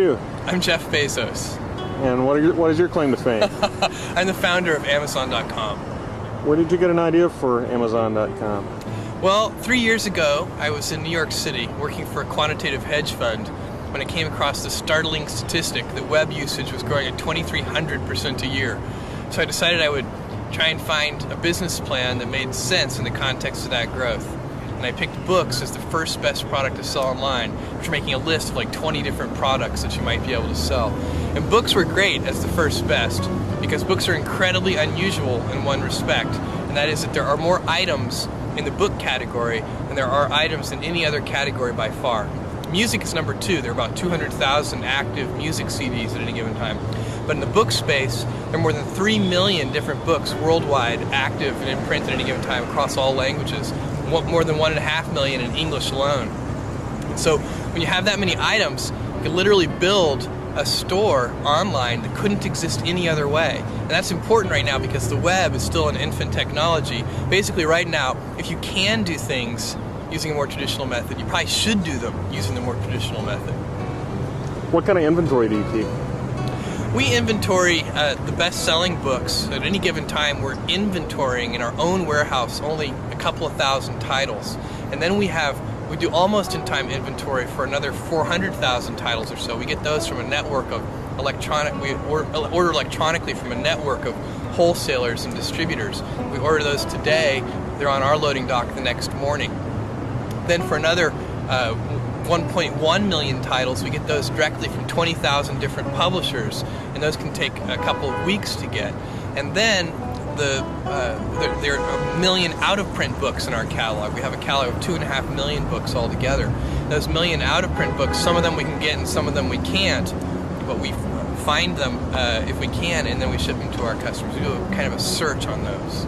you? I'm Jeff Bezos. And what is your claim to fame? I'm the founder of Amazon.com. Where did you get an idea for Amazon.com? Well, 3 years ago, I was in New York City working for a quantitative hedge fund when I came across the startling statistic that web usage was growing at 2,300% a year. So I decided I would try and find a business plan that made sense in the context of that growth. And I picked books as the first best product to sell online, which are making a list of like 20 different products that you might be able to sell. And books were great as the first best because books are incredibly unusual in one respect, and that is that there are more items in the book category than there are items in any other category by far. Music is number 2. There are about 200,000 active music CDs at any given time. But in the book space, there are more than 3 million different books worldwide active and in print at any given time across all languages. More than 1.5 million in English alone. And so when you have that many items, you can literally build a store online that couldn't exist any other way. And that's important right now because the web is still an infant technology. Basically right now, if you can do things using a more traditional method, you probably should do them using the more traditional method. What kind of inventory do you keep? We inventory the best-selling books. At any given time, we're inventorying in our own warehouse only a couple of thousand titles. And then we do almost in-time inventory for another 400,000 titles or so. We get those from a network of we order electronically from a network of wholesalers and distributors. We order those today. They're on our loading dock the next morning. Then for another 1.1 million titles, we get those directly from 20,000 different publishers, and those can take a couple of weeks to get. And then there are 1 million out-of-print books in our catalog. We have a catalog of 2.5 million books altogether. Those 1 million out-of-print books, some of them we can get and some of them we can't, but we find them if we can, and then we ship them to our customers. We do kind of a search on those.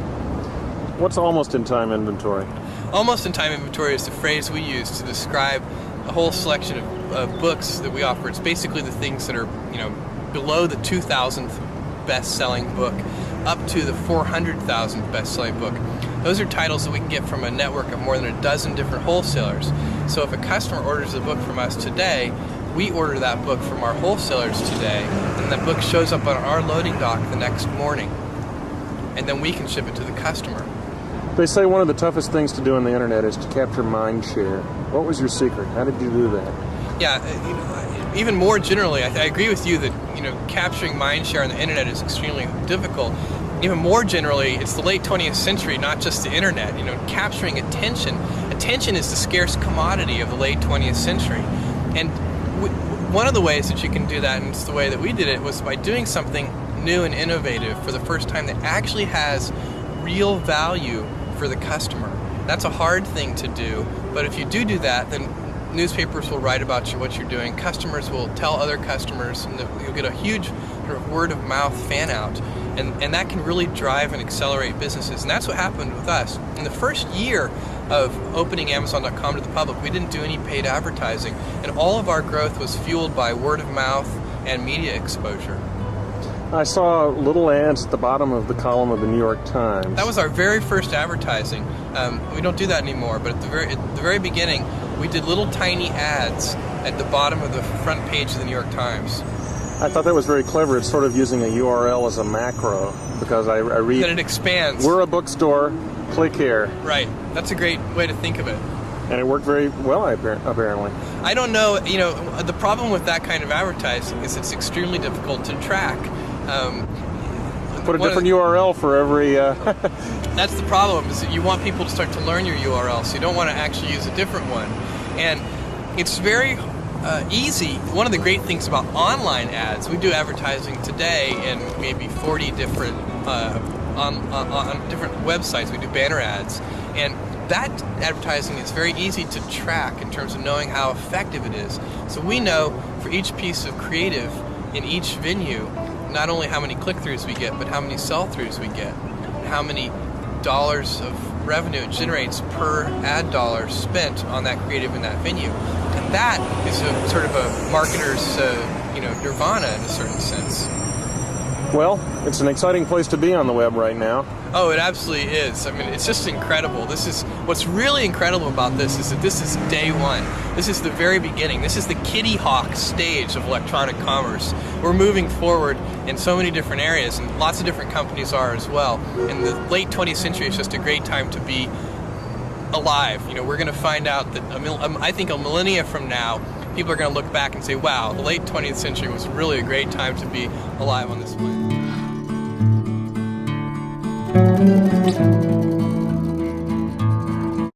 What's almost-in-time inventory? Almost-in-time inventory is the phrase we use to describe a whole selection of books that we offer. It's basically the things that are, below the 2,000th best-selling book up to the 400,000th best-selling book. Those are titles that we can get from a network of more than a dozen different wholesalers. So if a customer orders a book from us today, we order that book from our wholesalers today, and that book shows up on our loading dock the next morning. And then we can ship it to the customer. They say one of the toughest things to do on the internet is to capture mind share. What was your secret? How did you do that? Yeah, even more generally, I agree with you that capturing mind share on the internet is extremely difficult. Even more generally, it's the late 20th century, not just the internet. Capturing attention. Attention is the scarce commodity of the late 20th century. And one of the ways that you can do that, and it's the way that we did it, was by doing something new and innovative for the first time that actually has real value for the customer. That's a hard thing to do, but if you do that, then newspapers will write about what you're doing, customers will tell other customers, and you'll get a huge sort of word-of-mouth fan-out, and that can really drive and accelerate businesses, and that's what happened with us. In the first year of opening Amazon.com to the public, we didn't do any paid advertising, and all of our growth was fueled by word-of-mouth and media exposure. I saw little ads at the bottom of the column of the New York Times. That was our very first advertising. We don't do that anymore, but at the very beginning, we did little tiny ads at the bottom of the front page of the New York Times. I thought that was very clever. It's sort of using a URL as a macro, because I read... Then it expands. We're a bookstore, click here. Right. That's a great way to think of it. And it worked very well, apparently. I don't know, the problem with that kind of advertising is it's extremely difficult to track. Put a different URL for every... That's the problem, is that you want people to start to learn your URL, so you don't want to actually use a different one. And it's very easy. One of the great things about online ads, we do advertising today in maybe 40 different, on different websites. We do banner ads. And that advertising is very easy to track in terms of knowing how effective it is. So we know for each piece of creative in each venue, not only how many click-throughs we get, but how many sell-throughs we get, and how many dollars of revenue it generates per ad dollar spent on that creative in that venue. And that is a sort of a marketer's, nirvana in a certain sense. Well, it's an exciting place to be on the web right now. Oh, it absolutely is. I mean, it's just incredible. What's really incredible about this is that this is day one. This is the very beginning. This is the Kitty Hawk stage of electronic commerce. We're moving forward in so many different areas, and lots of different companies are as well. And the late 20th century is just a great time to be alive. You know, we're going to find out that I think a millennia from now, people are going to look back and say, wow, the late 20th century was really a great time to be alive on this planet.